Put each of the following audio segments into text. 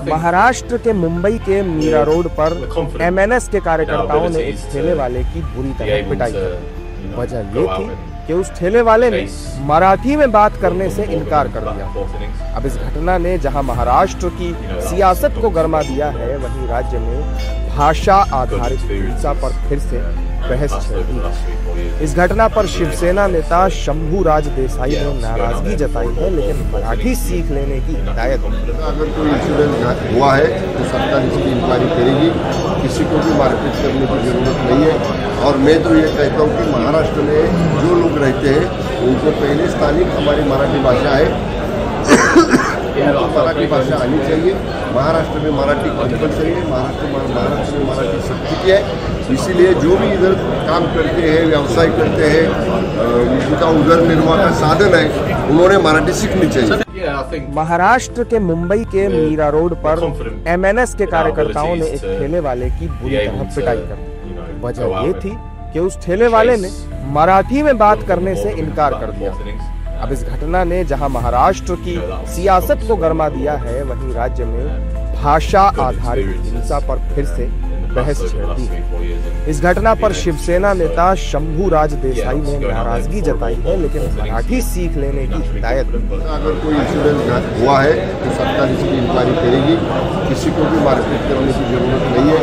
महाराष्ट्र के मुंबई के मीरा रोड पर एमएनएस के कार्यकर्ताओं ने एक ठेले वाले की बुरी तरह पिटाई की। वजह ये थी कि उस ठेले वाले ने मराठी में बात करने से इनकार कर दिया। अब इस घटना ने जहां महाराष्ट्र की सियासत को गरमा दिया है, वहीं राज्य में भाषा आधारित हिंसा पर फिर से बहस छिड़ दी। इस घटना पर शिवसेना नेता शंभूराज देसाई ने नाराजगी जताई है, लेकिन मराठी सीख लेने की हिदायत दी। अगर कोई इंसिडेंट हुआ है तो सरकार इसकी इंक्वायरी करेगी, किसी को भी मारपीट करने की जरूरत नहीं है। और मैं तो ये कहता हूँ कि महाराष्ट्र में जो लोग रहते हैं उनको पहले स्थानिक हमारी मराठी भाषा है, मराठी भाषा आनी चाहिए। महाराष्ट्र में मराठी कंपलसरी है, महाराष्ट्र में मराठी सबकी है। इसीलिए जो भी इधर काम करते हैं, व्यवसाय करते हैं, उनका उधर निर्वाह का साधन है, उन्होंने मराठी सीखनी चाहिए। महाराष्ट्र के मुंबई के मीरा रोड पर एमएनएस के कार्यकर्ताओं ने एक ठेले वाले की बुरी तरह पिटाई कर दी। वजह ये थी कि उस ठेले वाले ने मराठी में बात करने से इनकार कर दिया। अब इस घटना ने जहां महाराष्ट्र की सियासत को गरमा दिया है, वहीं राज्य में भाषा आधारित हिंसा पर फिर से बहस छिड़ दी है। इस घटना पर शिवसेना नेता शंभूराज देसाई ने नाराजगी जताई है, लेकिन मराठी सीख लेने की हिदायत दी। अगर कोई इंसिडेंट हुआ है तो सरकार इसकी इंक्वायरी करेगी, किसी को भी मारपीट करने की जरूरत नहीं है।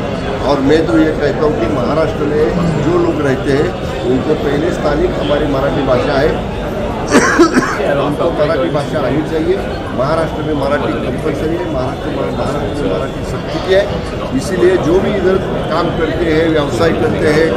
और मैं तो ये कहता हूँ कि महाराष्ट्र में जो लोग रहते हैं उनको पहले स्थानिक हमारी मराठी भाषा है, उनको मराठी भाषा आनी चाहिए। महाराष्ट्र में मराठी कंपलसरी है, महाराष्ट्र में मराठी सबकी है। इसीलिए जो भी इधर काम करते हैं, व्यवसाय करते हैं,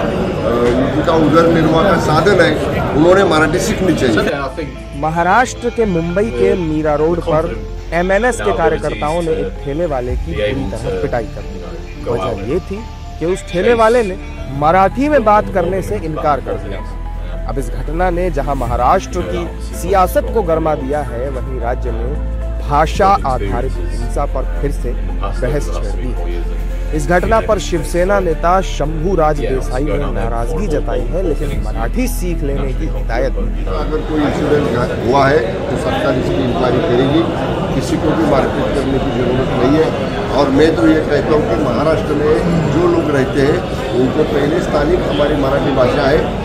उनका उधर निर्वाह का साधन है, उन्होंने मराठी सीखनी चाहिए। महाराष्ट्र के मुंबई के मीरा रोड पर एमएनएस के कार्यकर्ताओं ने एक ठेले वाले की बुरी तरह पिटाई कर दी। वजह ये थी कि उस ठेले वाले ने मराठी में बात करने से इनकार कर दिया। अब इस घटना ने जहां महाराष्ट्र की सियासत को गरमा दिया है, वहीं राज्य में भाषा आधारित हिंसा पर फिर से बहस छिड़ दी है। इस घटना पर शिवसेना नेता शंभूराज देसाई ने नाराजगी जताई है, लेकिन मराठी सीख लेने की हिदायत दी। अगर कोई इंसिडेंट हुआ है तो सरकार इसकी इंक्वायरी करेगी, किसी को भी मारपीट करने की जरूरत नहीं है। और मैं तो ये कहता हूँ कि महाराष्ट्र में जो लोग रहते हैं उनको पहले स्थानिक हमारी मराठी भाषा है,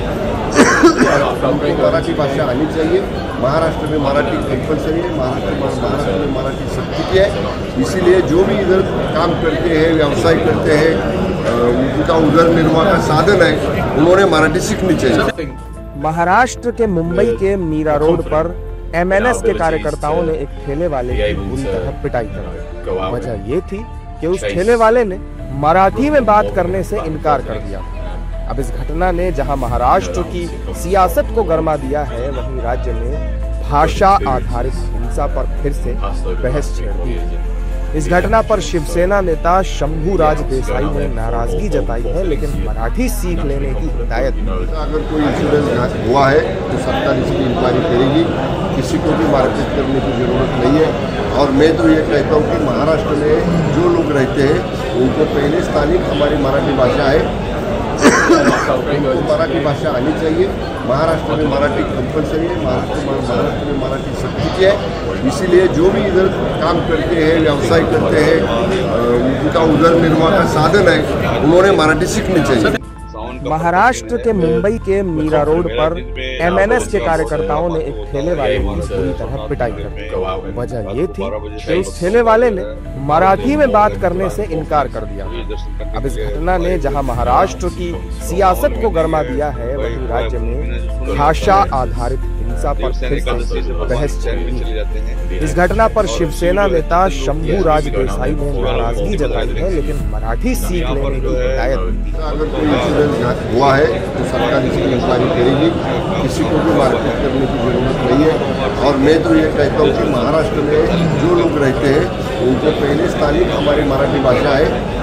उनको मराठी भाषा आनी चाहिए। महाराष्ट्र में मराठी कंपलसरी है, महाराष्ट्र में मराठी सबकी है। इसीलिए जो भी इधर काम करते हैं, व्यवसाय करते हैं, उनका उधर निर्वाह का साधन है, उन्होंने मराठी सीखनी चाहिए। महाराष्ट्र के मुंबई के मीरा रोड पर एमएनएस के कार्यकर्ताओं ने एक ठेले वाले की बुरी तरह पिटाई कर दी। वजह ये थी कि उस ठेले वाले ने मराठी में बात करने से इनकार कर दिया। अब इस घटना ने जहां महाराष्ट्र की सियासत को गरमा दिया है, वहीं राज्य में भाषा आधारित हिंसा पर फिर से बहस छिड़ दी है। इस घटना पर शिवसेना नेता शंभूराज देसाई ने नाराजगी जताई है, लेकिन मराठी सीख लेने की हिदायत दी। अगर कोई इंसिडेंट हुआ है तो सरकार इसकी इंक्वायरी करेगी, किसी को भी मारपीट करने की जरूरत नहीं है। और मैं तो ये कहता हूँ कि महाराष्ट्र में जो लोग रहते हैं उनको पहले स्थानिक हमारी मराठी भाषा है, उनको मराठी भाषा आनी चाहिए। महाराष्ट्र में मराठी कंपलसरी है, महाराष्ट्र में मराठी सबकी है। इसीलिए जो भी इधर काम करते हैं, व्यवसाय करते हैं, उनका उधर निर्वाह का साधन है, उन्होंने मराठी सीखनी चाहिए। महाराष्ट्र के मुंबई के मीरा रोड पर एमएनएस के कार्यकर्ताओं ने एक ठेले वाले की बुरी तरह पिटाई कर दी। वजह ये थी कि उस ठेले वाले ने मराठी में बात करने से इनकार कर दिया। अब इस घटना ने जहां महाराष्ट्र की सियासत को गरमा दिया है, वहीं राज्य में भाषा आधारित हिंसा पर फिर से बहस छिड़ दी है। इस घटना पर शिवसेना नेता शंभूराज देसाई ने नाराजगी जताई है, लेकिन मराठी सीख लेने की हिदायत दी। अगर कोई इंसिडेंट हुआ है तो सरकार इसकी इंक्वायरी करेगी, किसी को भी मारपीट करने की जरूरत नहीं है। और मैं तो ये कहता हूँ कि महाराष्ट्र में जो लोग रहते हैं उनको पहले स्थानिक हमारी मराठी भाषा है,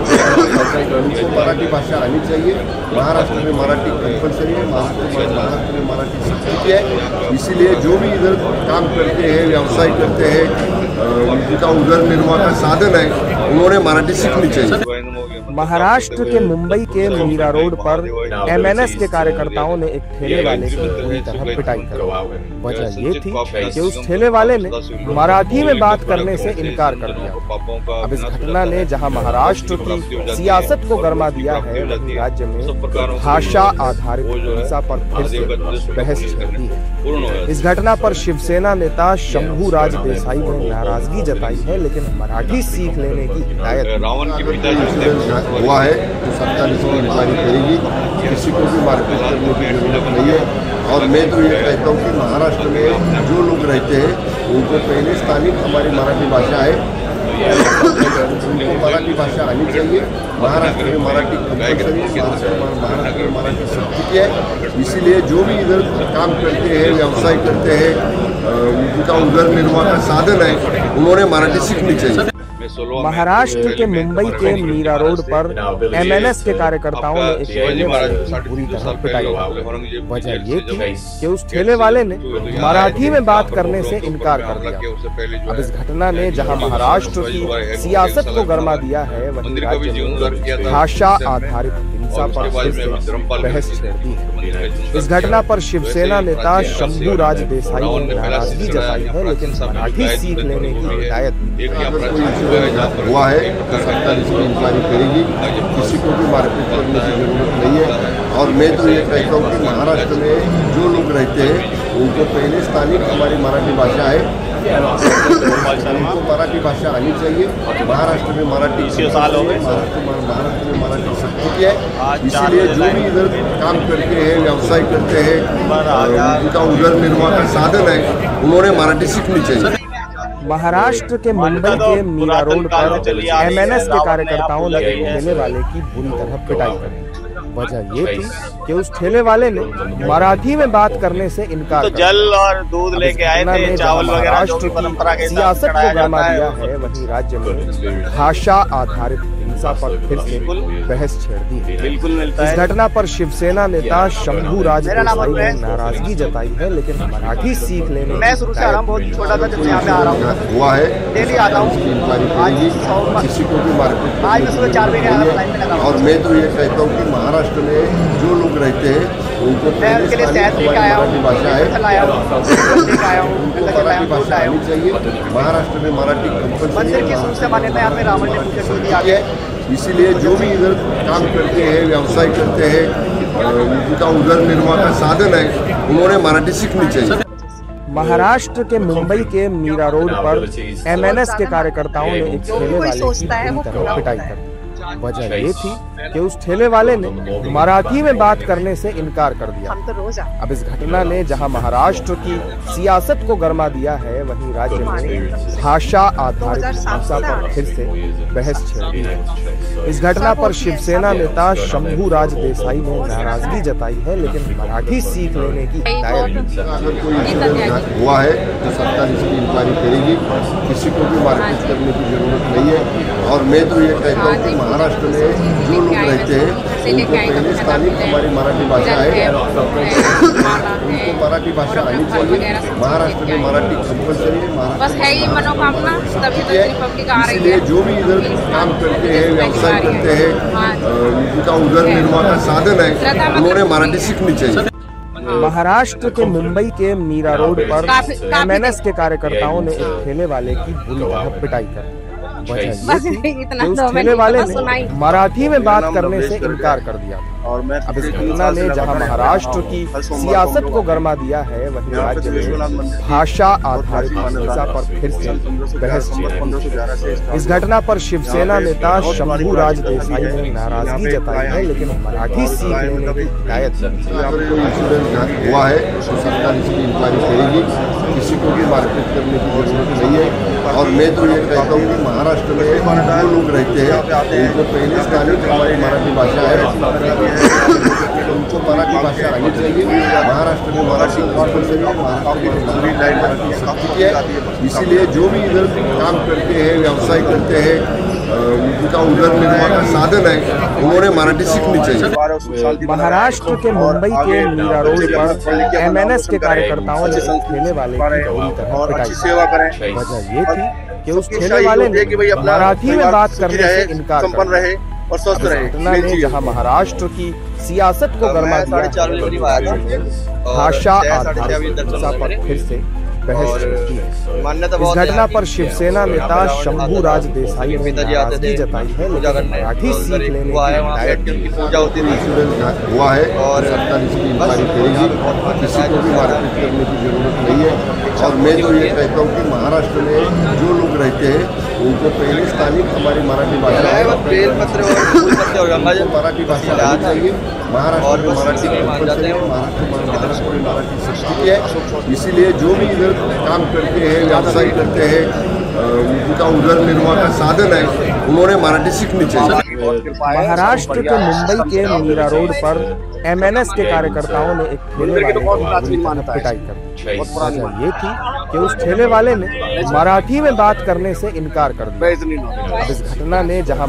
उनको मराठी भाषा आनी चाहिए। महाराष्ट्र में मराठी कंपलसरी है, महाराष्ट्र में मराठी सबकी है। इसीलिए जो भी इधर काम करते हैं, व्यवसाय करते हैं, उनका उधर निर्वाह का साधन है, उन्होंने मराठी सीखनी चाहिए। महाराष्ट्र के मुंबई के मीरा रोड पर एमएनएस के कार्यकर्ताओं ने एक ठेले वाले की पूरी तरह पिटाई कर वजह ये थी कि उस ठेले वाले ने मराठी में बात करने से इनकार कर दिया। अब इस घटना ने जहां महाराष्ट्र की सियासत को गरमा दिया है, वहीं राज्य में भाषा आधारित हिंसा पर फिर से बहस छिड़ दी है। इस घटना पर शिवसेना नेता शंभूराज देसाई ने नाराजगी जताई है, लेकिन मराठी सीख लेने की हिदायत हुआ है तो सरकार इसकी इंक्वायरी करेगी। किसी को भी मारपीट करने की जरूरत नहीं है। और मैं तो ये कहता हूँ कि महाराष्ट्र में जो लोग रहते हैं उनको पहले स्थानिक हमारी मराठी भाषा है, उनको मराठी भाषा आनी चाहिए। महाराष्ट्र में मराठी कंपलसरी है, महाराष्ट्र में मराठी सबकी है। इसीलिए जो भी इधर काम करते हैं, व्यवसाय करते हैं, उनका उधर निर्वाह का साधन है, उन्होंने मराठी सीखनी चाहिए। महाराष्ट्र के मुंबई के मीरा रोड पर एमएनएस के कार्यकर्ताओं ने एक ठेले वाले की पूरी तरह पिटाई की वजह ये थी कि उस ठेले वाले ने मराठी में बात करने से इनकार कर दिया। अब इस घटना ने जहां महाराष्ट्र की सियासत को गरमा दिया है, वहीं राज्य में भाषा आधारित हिंसा पर फिर से बहस छिड़ दी है। इस घटना पर शिवसेना नेता शंभूराज देसाई ने नाराजगी जताई है, लेकिन मराठी सीख लेने की हिदायत हुआ है तो सरकार इसकी इंक्वायरी करेगी। किसी को भी मारपीट करने की जरूरत नहीं है। और मैं तो ये कहता हूँ कि महाराष्ट्र में जो लोग रहते हैं उनको पहले स्थानिक हमारी मराठी भाषा है, उनको मराठी भाषा आनी चाहिए। महाराष्ट्र में मराठी महाराष्ट्र में मराठी सबकी है। इसीलिए जो भी इधर काम करते हैं, व्यवसाय करते हैं, उनका उधर निर्वाह का साधन है, उन्होंने मराठी सीखनी चाहिए। महाराष्ट्र के मुंबई के मीरा रोड पर एमएनएस के कार्यकर्ताओं ने एक ठेले वाले की बुरी तरह पिटाई कर वजह ये थी कि उस ठेले वाले ने मराठी में बात करने से इनकार कर दिया। जल और दूध लेके आए थे, चावल वगैरह जो भी परंपरा के सियासत को गरमा दिया है, वहीं राज्य में भाषा आधारित हिंसा पर फिर से बहस छिड़ दी है। बिल्कुल मिलता है। इस घटना पर शिवसेना नेता शंभूराज देसाई ने नाराजगी जताई है, लेकिन मराठी सीख लेने मैं शुरू से आ रहा हूँ, बहुत छोटा था जब से यहाँ पे आ रहा हूँ, हुआ है डेली आता हूँ। किसी को भी मारपीट आज मैं सुबह 4 बजे। और मैं तो ये कहता हूँ कि महाराष्ट्र में जो लोग रहते हैं उनको पहले स्थानिक हमारी मराठी भाषा है, उनको मराठी भाषा आनी चाहिए। महाराष्ट्र में मराठी मंदिर की शुरू से मान्यता यहाँ पे रावण ने पूजा शुरू किया है। इसीलिए जो भी इधर काम करते हैं, व्यवसाय करते हैं, उनका उधर निर्वाह का साधन है, उन्होंने मराठी सीखनी चाहिए। महाराष्ट्र के मुंबई के मीरा रोड पर एमएनएस के कार्यकर्ताओं ने एक ठेले वाले की पूरी तरह पिटाई कर वजह ये थी कि उस ठेले वाले ने मराठी में बात करने से इनकार कर दिया। अब इस घटना ने जहां महाराष्ट्र की सियासत को गरमा दिया है, वहीं राज्य में भाषा आधारित हिंसा पर फिर से बहस छिड़ दी है। इस घटना पर शिवसेना नेता शंभूराज देसाई ने नाराजगी जताई है, लेकिन मराठी सीख लेने की हिदायत अगर कोई इंसिडेंट हुआ है तो सरकार इसकी इंक्वायरी करेगी। किसी को भी मारपीट करने की जरूरत नहीं है। और मैं तो ये कहता हूँ कि महाराष्ट्र में जो लोग रहते हैं उनको पहले स्थानिक हमारी मराठी भाषा है, उनको मराठी भाषा आनी चाहिए। महाराष्ट्र में मराठी कंपलसरी है, इसलिए जो भी इधर काम करते हैं, व्यवसाय करते हैं, उनका उधर निर्वाह का साधन है, उन्होंने मराठी सीखनी चाहिए। महाराष्ट्र के मुंबई के मीरा रोड पर एमएनएस के कार्यकर्ताओं ने एक ठेले वाले की बुरी तरह पिटाई कर वजह ये थी कि उस ठेले वाले ने मराठी में बात करने से इनकार कर दिया। अब इस घटना ने जहां महाराष्ट्र की सियासत को गरमा दिया है, वहीं राज्य में भाषा आधारित हिंसा पर फिर से बहस छिड़ दी है। इस घटना पर शिवसेना नेता शंभूराज देसाई ने नाराजगी जताई है, लेकिन मराठी सीख लेने की हिदायत अगर कोई इंसिडेंट हुआ है तो सरकार इसकी इंक्वायरी करेगी। किसी को भी मारपीट करने की जरूरत नहीं है। और मैं तो ये कहता हूँ कि महाराष्ट्र में जो लोग रहते हैं उनको पहले स्थानिक हमारी मराठी भाषा है, उनको मराठी भाषा आनी चाहिए। महाराष्ट्र में मराठी कंपलसरी है, इसीलिए जो भी इधर काम करते हैं, व्यवसाय करते हैं, उनका उधर निर्वाह का साधन है, उन्होंने मराठी सीखनी चाहिए। महाराष्ट्र के मुंबई के मीरा रोड पर एमएनएस के कार्यकर्ताओं ने एक ठेले वाले की बुरी तरह पिटाई। वजह ये थी कि उस ठेले वाले ने मराठी में बात करने से इनकार कर दिया और स्वस्थ रहे। घटना ने जहां महाराष्ट्र की सियासत को गरमा दिया, भाषा आधारित पर फिर से बहस की। इस घटना पर शिवसेना नेता शंभूराज देसाई ने नाराजगी जताई है, लेकिन मराठी सीख लेने की हिदायत हुआ है और सरकार इसकी इंक्वायरी करेगी। किसी को भी मारपीट करने की जरूरत नहीं है। और मैं तो ये कहता हूँ कि महाराष्ट्र में जो लोग रहते हैं उनको पहले स्थानिक हमारी मराठी भाषा मराठी भाषा आनी चाहिए। महाराष्ट्र में मराठी संस्कृति है, इसीलिए जो भी इधर काम करते हैं, व्यवसाय करते हैं, उनका उधर निर्वाह का साधन है, उन्होंने मराठी सीखनी चाहिए। महाराष्ट्र के मुंबई के मीरा रोड पर एमएनएस के कार्यकर्ताओं ने एक ठेले वाले की बुरी तरह पिटाई कर दी। वजह ये थी कि उस ठेले वाले ने मराठी में बात करने से इनकार कर दिया। इस घटना ने जहां